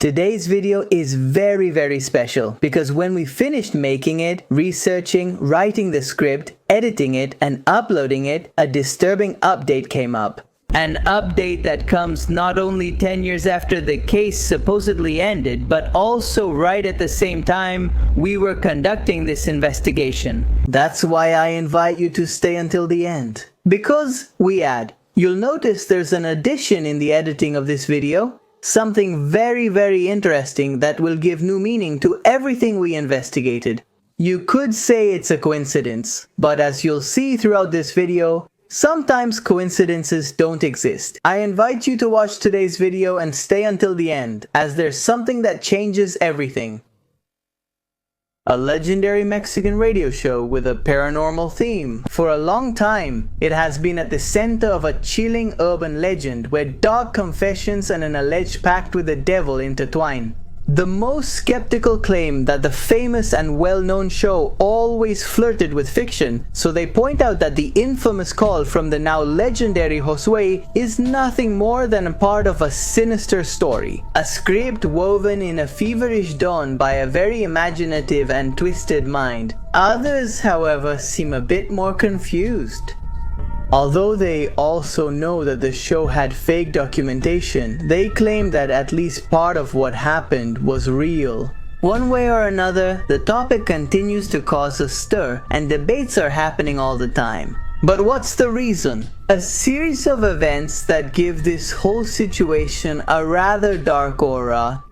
Today's video is very special because when we finished making it, researching, writing the script, editing it, and uploading it, a disturbing update came up. An update that comes not only 10 years after the case supposedly ended, but also right at the same time we were conducting this investigation. That's why I invite you to stay until the end. Because we add, you'll notice there's an addition in the editing of this video. Something very interesting that will give new meaning to everything we investigated. You could say it's a coincidence, but as you'll see throughout this video, sometimes coincidences don't exist. I invite you to watch today's video and stay until the end, as there's something that changes everything. A legendary Mexican radio show with a paranormal theme. For a long time, it has been at the center of a chilling urban legend where dark confessions and an alleged pact with the devil intertwine. The most skeptical claim that the famous and well-known show always flirted with fiction, so they point out that the infamous call from the now legendary Josué is nothing more than a part of a sinister story. A script woven in a feverish dawn by a very imaginative and twisted mind. Others, however, seem a bit more confused. Although they also know that the show had fake documentation, they claim that at least part of what happened was real. One way or another, the topic continues to cause a stir and debates are happening all the time. But what's the reason? A series of events that give this whole situation a rather dark aura.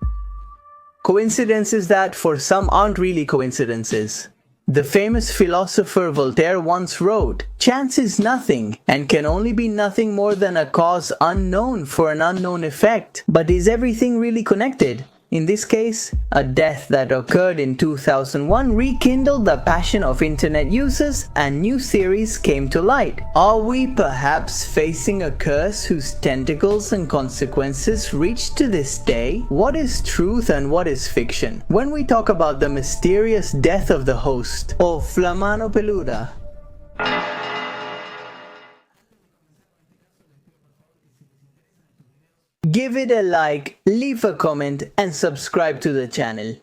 Coincidences that for some aren't really coincidences. The famous philosopher Voltaire once wrote, "Chance is nothing, and can only be nothing more than a cause unknown for an unknown effect." But is everything really connected? In this case, a death that occurred in 2001 rekindled the passion of internet users and new theories came to light. Are we perhaps facing a curse whose tentacles and consequences reach to this day? What is truth and what is fiction? When we talk about the mysterious death of the host, of Mano Peluda, give it a like, leave a comment, and subscribe to the channel.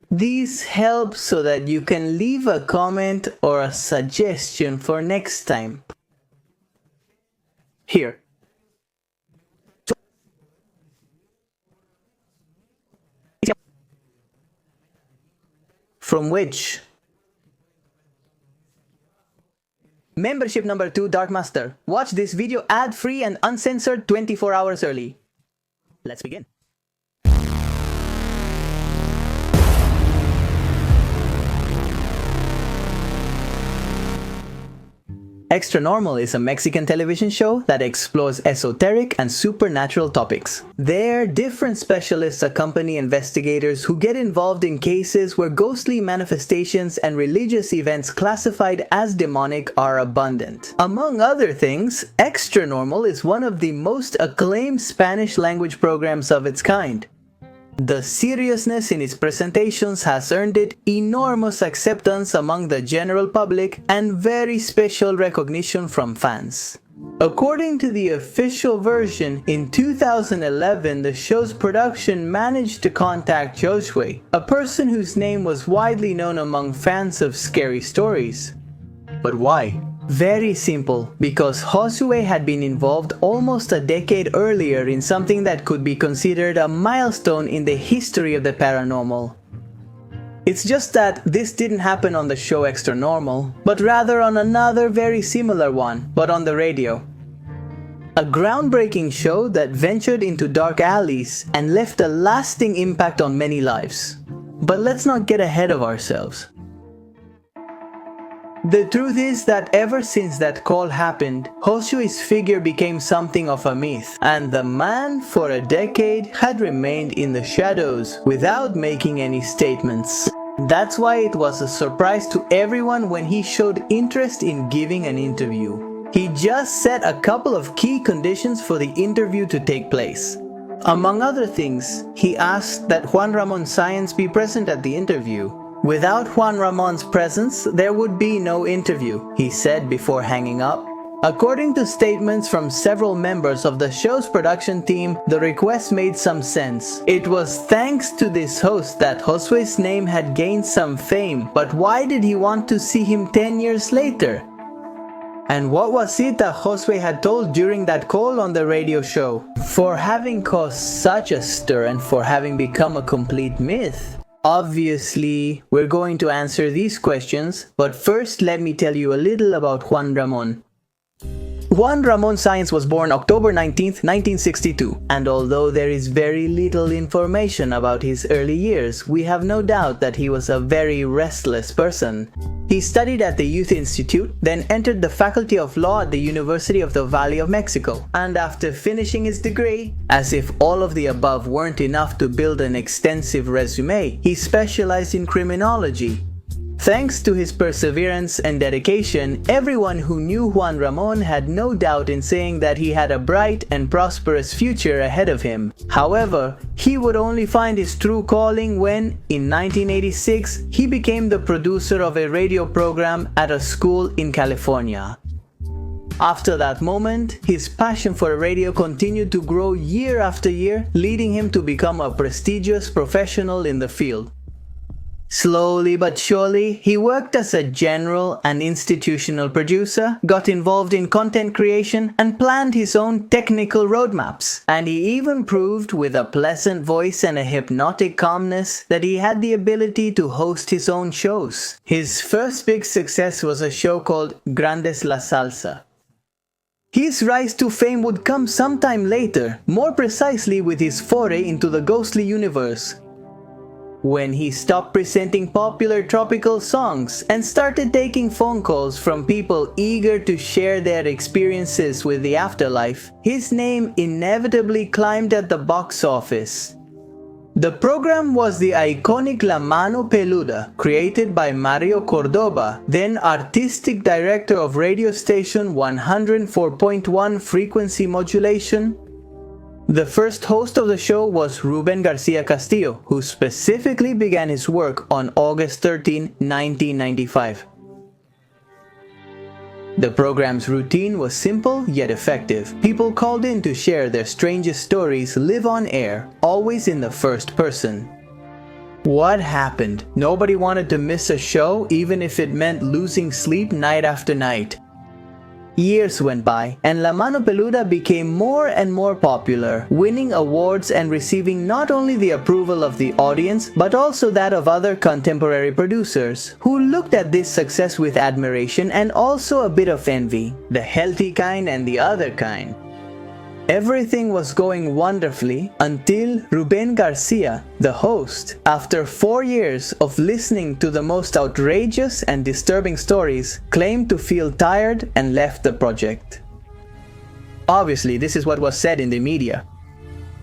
These help so that you can leave a comment or a suggestion for next time. Here. From which? Membership number 2, Dark Master. Watch this video ad-free and uncensored 24 hours early. Let's begin. Extranormal is a Mexican television show that explores esoteric and supernatural topics. There, different specialists accompany investigators who get involved in cases where ghostly manifestations and religious events classified as demonic are abundant. Among other things, Extranormal is one of the most acclaimed Spanish language programs of its kind. The seriousness in its presentations has earned it enormous acceptance among the general public and very special recognition from fans. According to the official version, in 2011 the show's production managed to contact Josué, a person whose name was widely known among fans of scary stories. But why? Very simple, because Josué had been involved almost a decade earlier in something that could be considered a milestone in the history of the paranormal. It's just that this didn't happen on the show Extranormal, but rather on another very similar one, but on the radio. A groundbreaking show that ventured into dark alleys and left a lasting impact on many lives. But let's not get ahead of ourselves. The truth is that ever since that call happened, Josué's figure became something of a myth, and the man for a decade had remained in the shadows without making any statements. That's why it was a surprise to everyone when he showed interest in giving an interview. He just set a couple of key conditions for the interview to take place. Among other things, he asked that Juan Ramón Sáenz be present at the interview. Without Juan Ramon's presence, there would be no interview, he said before hanging up. According to statements from several members of the show's production team, the request made some sense. It was thanks to this host that Josué's name had gained some fame, but why did he want to see him 10 years later? And what was it that Josué had told during that call on the radio show? For having caused such a stir and for having become a complete myth? Obviously, we're going to answer these questions, but first let me tell you a little about Juan Ramón. Juan Ramón Sáenz was born October 19, 1962, and although there is very little information about his early years, we have no doubt that he was a very restless person. He studied at the Youth Institute, then entered the Faculty of Law at the University of the Valley of Mexico, and after finishing his degree, as if all of the above weren't enough to build an extensive resume, he specialized in criminology. Thanks to his perseverance and dedication, everyone who knew Juan Ramón had no doubt in saying that he had a bright and prosperous future ahead of him. However, he would only find his true calling when, in 1986, he became the producer of a radio program at a school in California. After that moment, his passion for radio continued to grow year after year, leading him to become a prestigious professional in the field. Slowly but surely, he worked as a general and institutional producer, got involved in content creation, and planned his own technical roadmaps. And he even proved with a pleasant voice and a hypnotic calmness that he had the ability to host his own shows. His first big success was a show called Grandes la Salsa. His rise to fame would come sometime later, more precisely with his foray into the ghostly universe, when he stopped presenting popular tropical songs and started taking phone calls from people eager to share their experiences with the afterlife. His name inevitably climbed at the box office. The program was the iconic La Mano Peluda, created by Mario Cordoba, then artistic director of radio station 104.1 frequency modulation. The first host of the show was Rubén García Castillo, who specifically began his work on August 13, 1995. The program's routine was simple yet effective. People called in to share their strangest stories live on air, always in the first person. What happened? Nobody wanted to miss a show, even if it meant losing sleep night after night. Years went by, and La Mano Peluda became more and more popular, winning awards and receiving not only the approval of the audience, but also that of other contemporary producers, who looked at this success with admiration and also a bit of envy, the healthy kind and the other kind. Everything was going wonderfully until Rubén García, the host, after 4 years of listening to the most outrageous and disturbing stories, claimed to feel tired and left the project. Obviously, this is what was said in the media.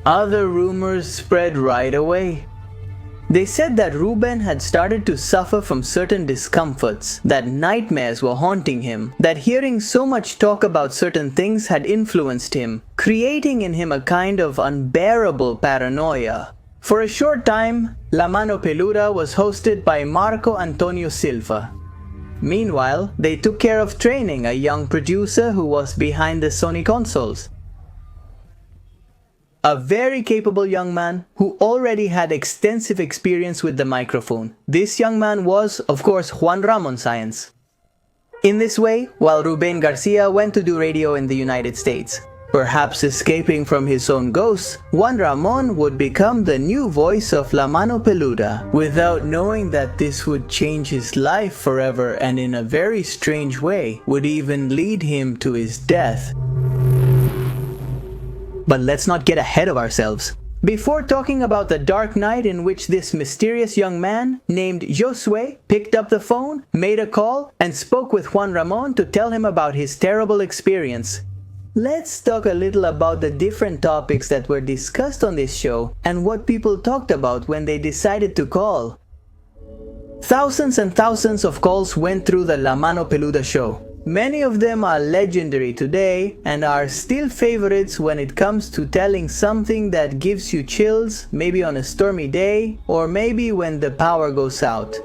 Other rumors spread right away. They said that Rubén had started to suffer from certain discomforts, that nightmares were haunting him, that hearing so much talk about certain things had influenced him, creating in him a kind of unbearable paranoia. For a short time, La Mano Peluda was hosted by Marco Antonio Silva. Meanwhile, they took care of training a young producer who was behind the Sony consoles. A very capable young man who already had extensive experience with the microphone. This young man was, of course, Juan Ramón Sáenz. In this way, while Rubén García went to do radio in the United States, perhaps escaping from his own ghosts, Juan Ramón would become the new voice of La Mano Peluda, without knowing that this would change his life forever and in a very strange way would even lead him to his death. But let's not get ahead of ourselves. Before talking about the dark night in which this mysterious young man named Josué picked up the phone, made a call, and spoke with Juan Ramón to tell him about his terrible experience, let's talk a little about the different topics that were discussed on this show and what people talked about when they decided to call. Thousands and thousands of calls went through the La Mano Peluda show. Many of them are legendary today and are still favorites when it comes to telling something that gives you chills, maybe on a stormy day or maybe when the power goes out.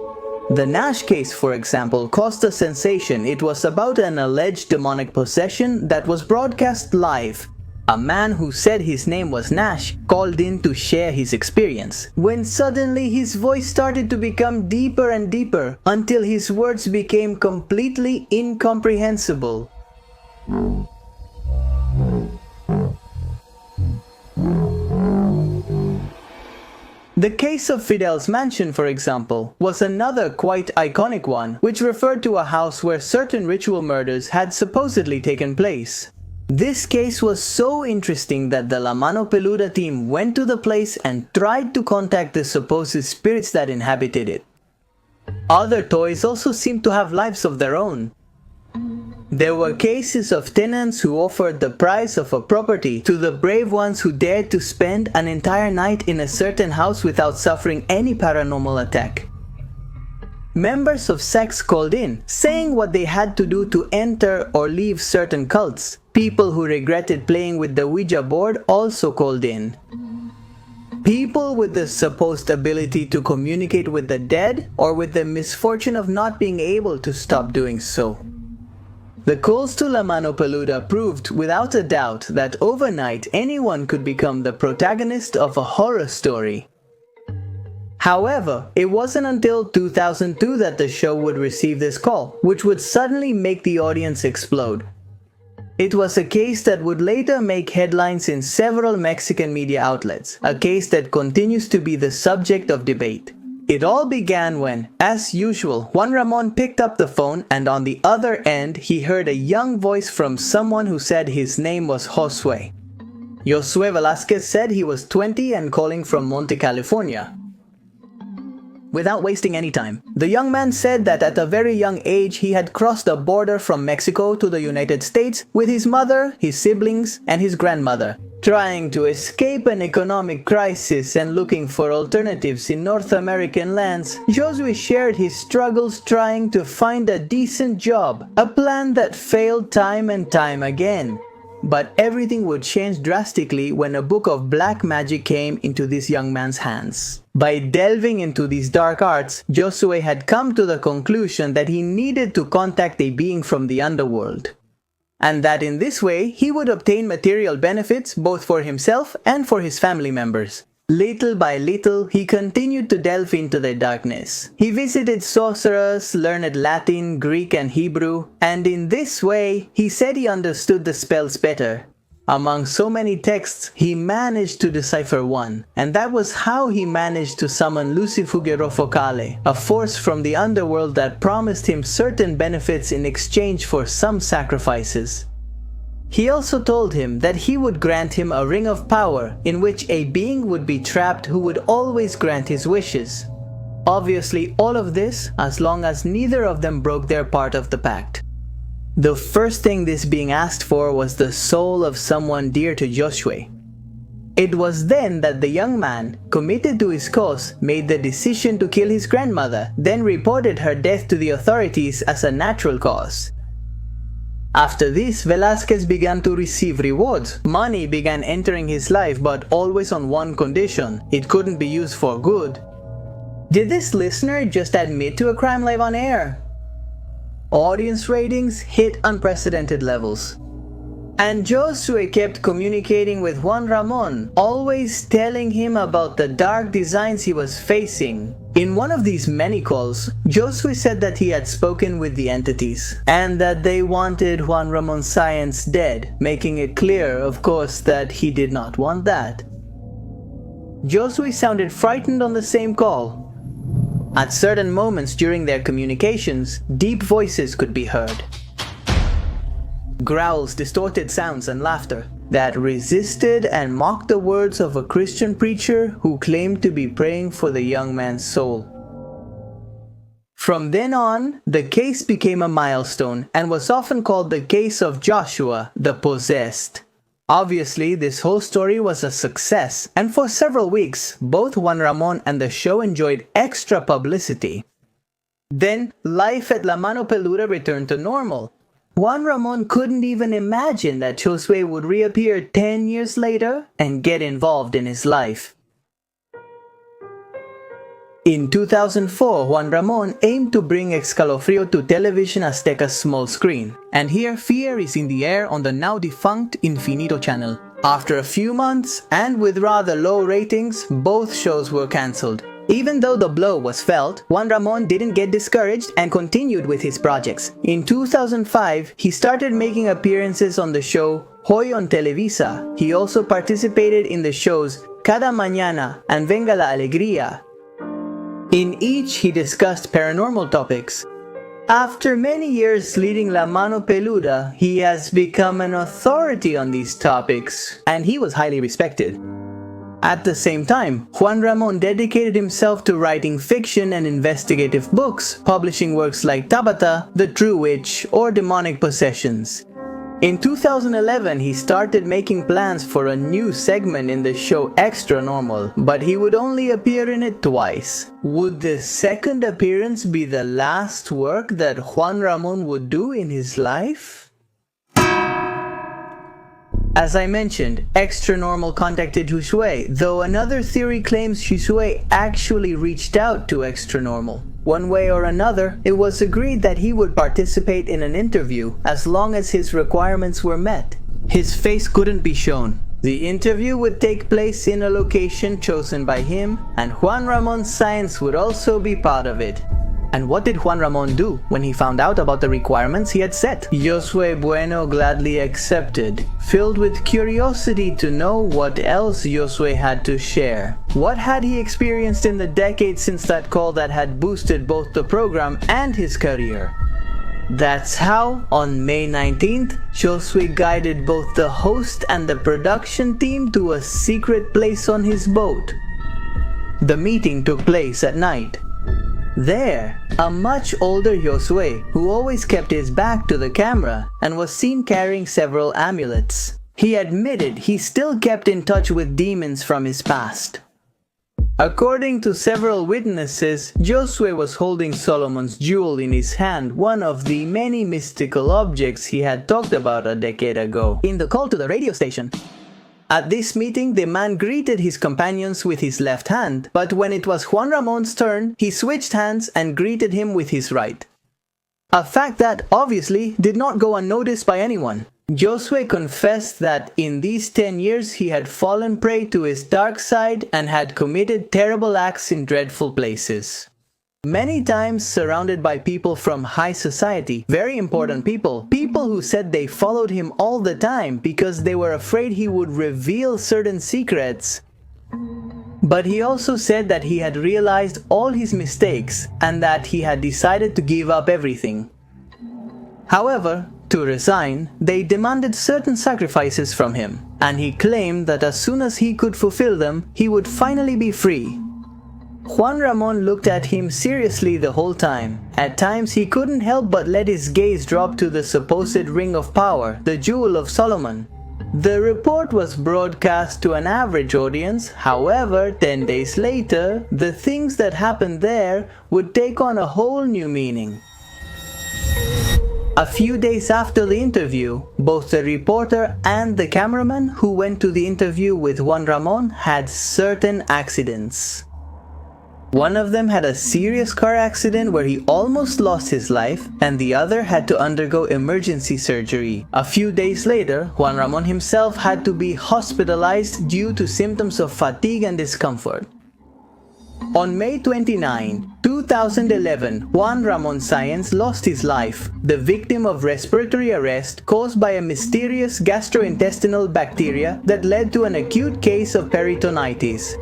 The Nash case, for example, caused a sensation. It was about an alleged demonic possession that was broadcast live. A man who said his name was Nash called in to share his experience, when suddenly his voice started to become deeper and deeper until his words became completely incomprehensible. The case of Fidel's mansion, for example, was another quite iconic one, which referred to a house where certain ritual murders had supposedly taken place. This case was so interesting that the La Mano Peluda team went to the place and tried to contact the supposed spirits that inhabited it. Other toys also seemed to have lives of their own. There were cases of tenants who offered the price of a property to the brave ones who dared to spend an entire night in a certain house without suffering any paranormal attack. Members of sects called in, saying what they had to do to enter or leave certain cults. People who regretted playing with the Ouija board also called in. People with the supposed ability to communicate with the dead, or with the misfortune of not being able to stop doing so. The calls to La Mano Peluda proved without a doubt that overnight anyone could become the protagonist of a horror story. However, it wasn't until 2002 that the show would receive this call, which would suddenly make the audience explode. It was a case that would later make headlines in several Mexican media outlets, a case that continues to be the subject of debate. It all began when, as usual, Juan Ramón picked up the phone, and on the other end he heard a young voice from someone who said his name was Josué. Josué Velasquez said he was 20 and calling from Monte, California. Without wasting any time, the young man said that at a very young age he had crossed the border from Mexico to the United States with his mother, his siblings, and his grandmother, trying to escape an economic crisis and looking for alternatives in North American lands. Josué shared his struggles trying to find a decent job, a plan that failed time and time again. But everything would change drastically when a book of black magic came into this young man's hands. By delving into these dark arts, Josué had come to the conclusion that he needed to contact a being from the underworld, and that in this way he would obtain material benefits both for himself and for his family members. Little by little, he continued to delve into the darkness. He visited sorcerers, learned Latin, Greek, and Hebrew, and in this way, he said he understood the spells better. Among so many texts, he managed to decipher one, and that was how he managed to summon Lucifugero Focale, a force from the underworld that promised him certain benefits in exchange for some sacrifices. He also told him that he would grant him a ring of power in which a being would be trapped who would always grant his wishes. Obviously, all of this as long as neither of them broke their part of the pact. The first thing this being asked for was the soul of someone dear to Josué. It was then that the young man, committed to his cause, made the decision to kill his grandmother, then reported her death to the authorities as a natural cause. After this, Velasquez began to receive rewards. Money began entering his life, but always on one condition: it couldn't be used for good. Did this listener just admit to a crime live on air? Audience ratings hit unprecedented levels. And Josué kept communicating with Juan Ramón, always telling him about the dark designs he was facing. In one of these many calls, Josué said that he had spoken with the entities, and that they wanted Juan Ramón Sáenz dead, making it clear, of course, that he did not want that. Josué sounded frightened on the same call. At certain moments during their communications, deep voices could be heard. Growls, distorted sounds, and laughter that resisted and mocked the words of a Christian preacher who claimed to be praying for the young man's soul. From then on, the case became a milestone and was often called the case of Joshua, the Possessed. Obviously, this whole story was a success, and for several weeks, both Juan Ramón and the show enjoyed extra publicity. Then, life at La Mano Peluda returned to normal. Juan Ramón couldn't even imagine that Josué would reappear 10 years later and get involved in his life. In 2004, Juan Ramón aimed to bring Escalofrío to Television Azteca's small screen, and here fear is in the air on the now defunct Infinito channel. After a few months, and with rather low ratings, both shows were cancelled. Even though the blow was felt, Juan Ramón didn't get discouraged and continued with his projects. In 2005, he started making appearances on the show Hoy on Televisa. He also participated in the shows Cada Mañana and Venga la Alegría. In each, he discussed paranormal topics. After many years leading La Mano Peluda, he has become an authority on these topics, and he was highly respected. At the same time, Juan Ramón dedicated himself to writing fiction and investigative books, publishing works like Tabata, The True Witch, or Demonic Possessions. In 2011, he started making plans for a new segment in the show Extranormal, but he would only appear in it twice. Would the second appearance be the last work that Juan Ramón would do in his life? As I mentioned, Extranormal contacted Josué, though another theory claims Josué actually reached out to Extranormal. One way or another, it was agreed that he would participate in an interview as long as his requirements were met. His face couldn't be shown. The interview would take place in a location chosen by him, and Juan Ramón Sáenz would also be part of it. And what did Juan Ramón do when he found out about the requirements he had set? Josué Bueno gladly accepted, filled with curiosity to know what else Josué had to share. What had he experienced in the decades since that call that had boosted both the program and his career? That's how, on May 19th, Josué guided both the host and the production team to a secret place on his boat. The meeting took place at night. There, a much older Josué, who always kept his back to the camera and was seen carrying several amulets. He admitted he still kept in touch with demons from his past. According to several witnesses, Josué was holding Solomon's jewel in his hand, one of the many mystical objects he had talked about a decade ago, in the call to the radio station. At this meeting, the man greeted his companions with his left hand, but when it was Juan Ramón's turn, he switched hands and greeted him with his right. A fact that, obviously, did not go unnoticed by anyone. Josué confessed that in these 10 years he had fallen prey to his dark side and had committed terrible acts in dreadful places. Many times surrounded by people from high society, very important people who said they followed him all the time because they were afraid he would reveal certain secrets. But he also said that he had realized all his mistakes and that he had decided to give up everything. However, to resign, they demanded certain sacrifices from him, and he claimed that as soon as he could fulfill them, he would finally be free. Juan Ramón looked at him seriously the whole time. At times he couldn't help but let his gaze drop to the supposed ring of power, the Jewel of Solomon. The report was broadcast to an average audience. However, 10 days later, the things that happened there would take on a whole new meaning. A few days after the interview, both the reporter and the cameraman who went to the interview with Juan Ramón had certain accidents. One of them had a serious car accident where he almost lost his life, and the other had to undergo emergency surgery. A few days later, Juan Ramón himself had to be hospitalized due to symptoms of fatigue and discomfort. On May 29, 2011, Juan Ramón Sáenz lost his life, the victim of respiratory arrest caused by a mysterious gastrointestinal bacteria that led to an acute case of peritonitis.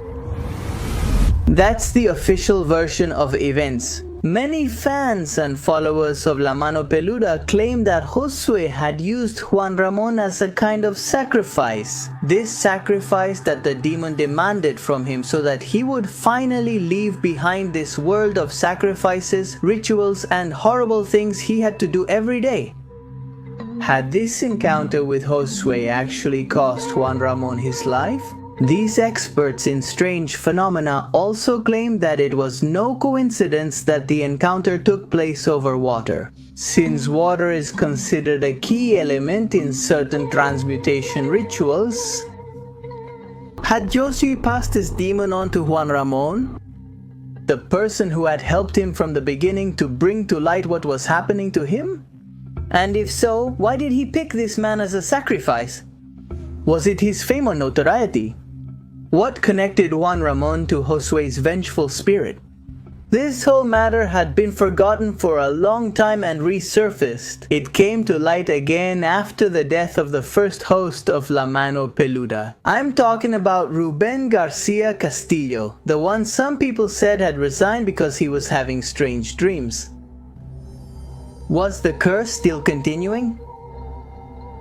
That's the official version of events. Many fans and followers of La Mano Peluda claim that Josué had used Juan Ramón as a kind of sacrifice. This sacrifice that the demon demanded from him so that he would finally leave behind this world of sacrifices, rituals, and horrible things he had to do every day. Had this encounter with Josué actually cost Juan Ramón his life? These experts in strange phenomena also claim that it was no coincidence that the encounter took place over water, since water is considered a key element in certain transmutation rituals. Had Josué passed his demon on to Juan Ramón? The person who had helped him from the beginning to bring to light what was happening to him? And if so, why did he pick this man as a sacrifice? Was it his fame or notoriety? What connected Juan Ramón to Josué's vengeful spirit? This whole matter had been forgotten for a long time and resurfaced. It came to light again after the death of the first host of La Mano Peluda. I'm talking about Rubén García Castillo, the one some people said had resigned because he was having strange dreams. Was the curse still continuing?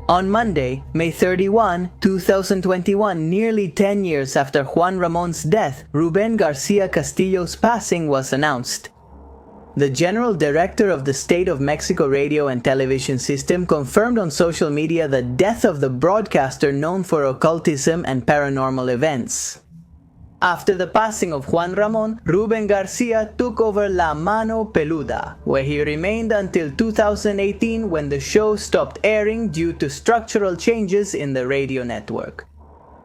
On Monday, May 31, 2021, nearly 10 years after Juan Ramón's death, Rubén García Castillo's passing was announced. The General Director of the State of Mexico Radio and Television System confirmed on social media the death of the broadcaster known for occultism and paranormal events. After the passing of Juan Ramón, Rubén García took over La Mano Peluda, where he remained until 2018 when the show stopped airing due to structural changes in the radio network.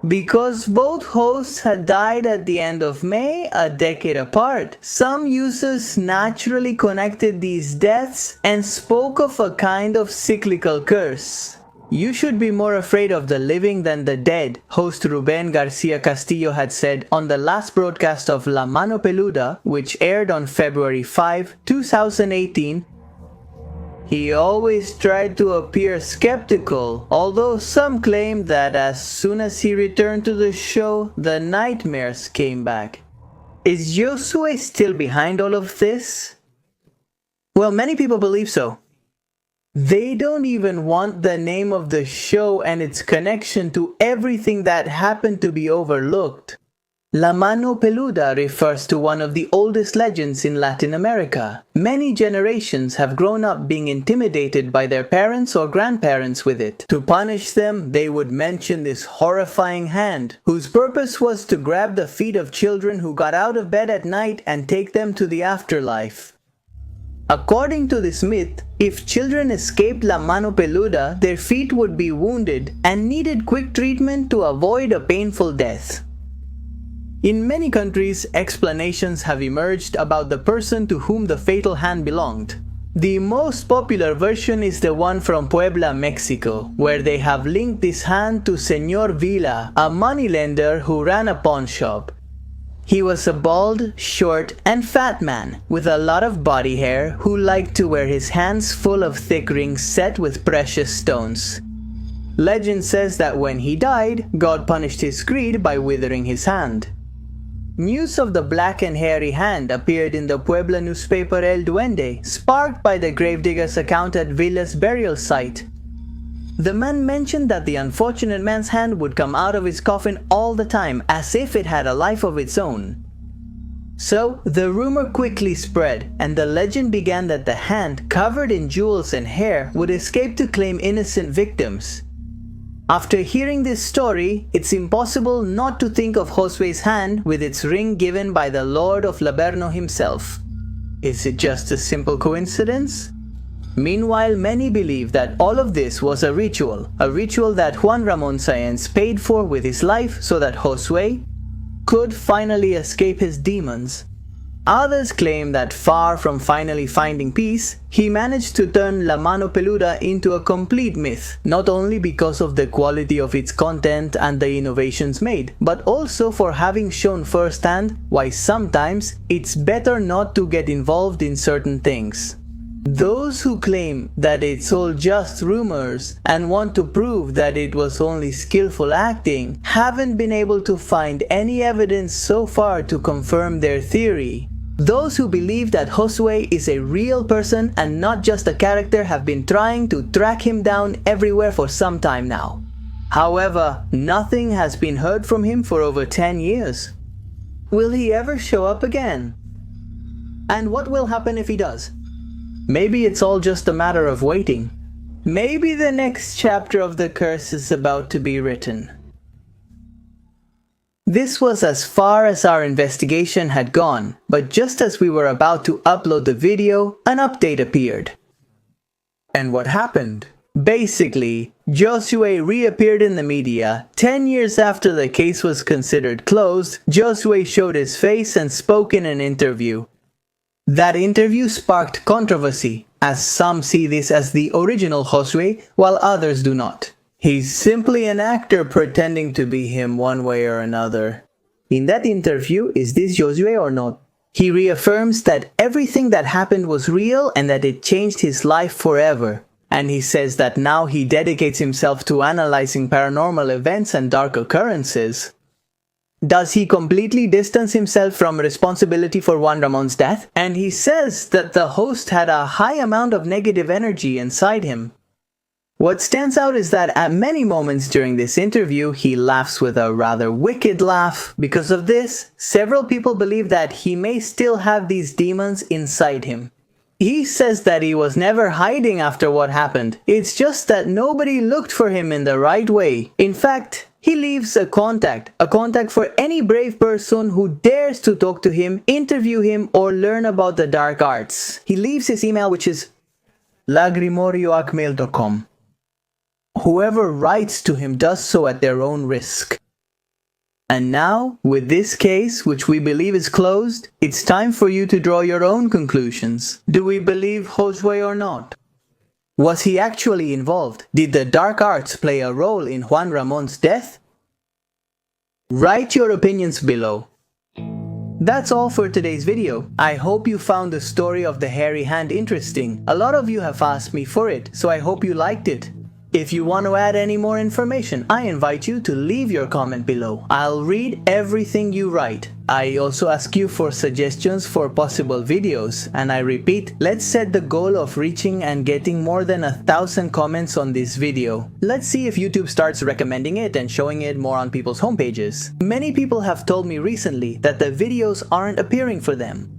Because both hosts had died at the end of May, a decade apart, some users naturally connected these deaths and spoke of a kind of cyclical curse. You should be more afraid of the living than the dead, host Rubén García Castillo had said on the last broadcast of La Mano Peluda, which aired on February 5, 2018. He always tried to appear skeptical, although some claimed that as soon as he returned to the show, the nightmares came back. Is Josué still behind all of this? Well, many people believe so. They don't even want the name of the show and its connection to everything that happened to be overlooked. La Mano Peluda refers to one of the oldest legends in Latin America. Many generations have grown up being intimidated by their parents or grandparents with it. To punish them, they would mention this horrifying hand, whose purpose was to grab the feet of children who got out of bed at night and take them to the afterlife. According to this myth, if children escaped La Mano Peluda, their feet would be wounded and needed quick treatment to avoid a painful death. In many countries, explanations have emerged about the person to whom the fatal hand belonged. The most popular version is the one from Puebla, Mexico, where they have linked this hand to Señor Vila, a moneylender who ran a pawn shop. He was a bald, short, and fat man with a lot of body hair who liked to wear his hands full of thick rings set with precious stones. Legend says that when he died, God punished his greed by withering his hand. News of the black and hairy hand appeared in the Puebla newspaper El Duende, sparked by the gravedigger's account at Vila's burial site. The man mentioned that the unfortunate man's hand would come out of his coffin all the time, as if it had a life of its own. So, the rumor quickly spread, and the legend began that the hand, covered in jewels and hair, would escape to claim innocent victims. After hearing this story, it's impossible not to think of Josué's hand with its ring given by the Lord of Laberno himself. Is it just a simple coincidence? Meanwhile, many believe that all of this was a ritual that Juan Ramón Sáenz paid for with his life so that Josué could finally escape his demons. Others claim that far from finally finding peace, he managed to turn La Mano Peluda into a complete myth, not only because of the quality of its content and the innovations made, but also for having shown firsthand why sometimes it's better not to get involved in certain things. Those who claim that it's all just rumors and want to prove that it was only skillful acting haven't been able to find any evidence so far to confirm their theory. Those who believe that Josué is a real person and not just a character have been trying to track him down everywhere for some time now. However, nothing has been heard from him for over 10 years. Will he ever show up again? And what will happen if he does? Maybe it's all just a matter of waiting. Maybe the next chapter of the curse is about to be written. This was as far as our investigation had gone, but just as we were about to upload the video, an update appeared. And what happened? Basically, Josué reappeared in the media. 10 years after the case was considered closed, Josué showed his face and spoke in an interview. That interview sparked controversy, as some see this as the original Josué, while others do not. He's simply an actor pretending to be him one way or another. In that interview, is this Josué or not? He reaffirms that everything that happened was real and that it changed his life forever. And he says that now he dedicates himself to analyzing paranormal events and dark occurrences. Does he completely distance himself from responsibility for Juan Ramon's death? And he says that the host had a high amount of negative energy inside him. What stands out is that at many moments during this interview, he laughs with a rather wicked laugh. Because of this, several people believe that he may still have these demons inside him. He says that he was never hiding after what happened. It's just that nobody looked for him in the right way. In fact, he leaves a contact for any brave person who dares to talk to him, interview him, or learn about the dark arts. He leaves his email, which is lagrimorioacmail.com. Whoever writes to him does so at their own risk. And now, with this case, which we believe is closed, it's time for you to draw your own conclusions. Do we believe Josué or not? Was he actually involved? Did the dark arts play a role in Juan Ramon's death? Write your opinions below. That's all for today's video. I hope you found the story of the hairy hand interesting. A lot of you have asked me for it, so I hope you liked it. If you want to add any more information, I invite you to leave your comment below. I'll read everything you write. I also ask you for suggestions for possible videos, and I repeat, let's set the goal of reaching and getting more than 1,000 comments on this video. Let's see if YouTube starts recommending it and showing it more on people's homepages. Many people have told me recently that the videos aren't appearing for them.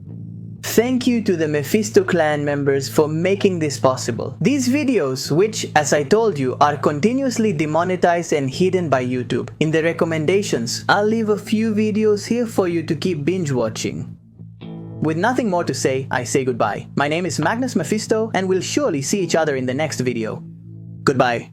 Thank you to the Mephisto clan members for making this possible. These videos, which, as I told you, are continuously demonetized and hidden by YouTube. In the recommendations, I'll leave a few videos here for you to keep binge watching. With nothing more to say, I say goodbye. My name is Magnus Mephisto, and we'll surely see each other in the next video. Goodbye.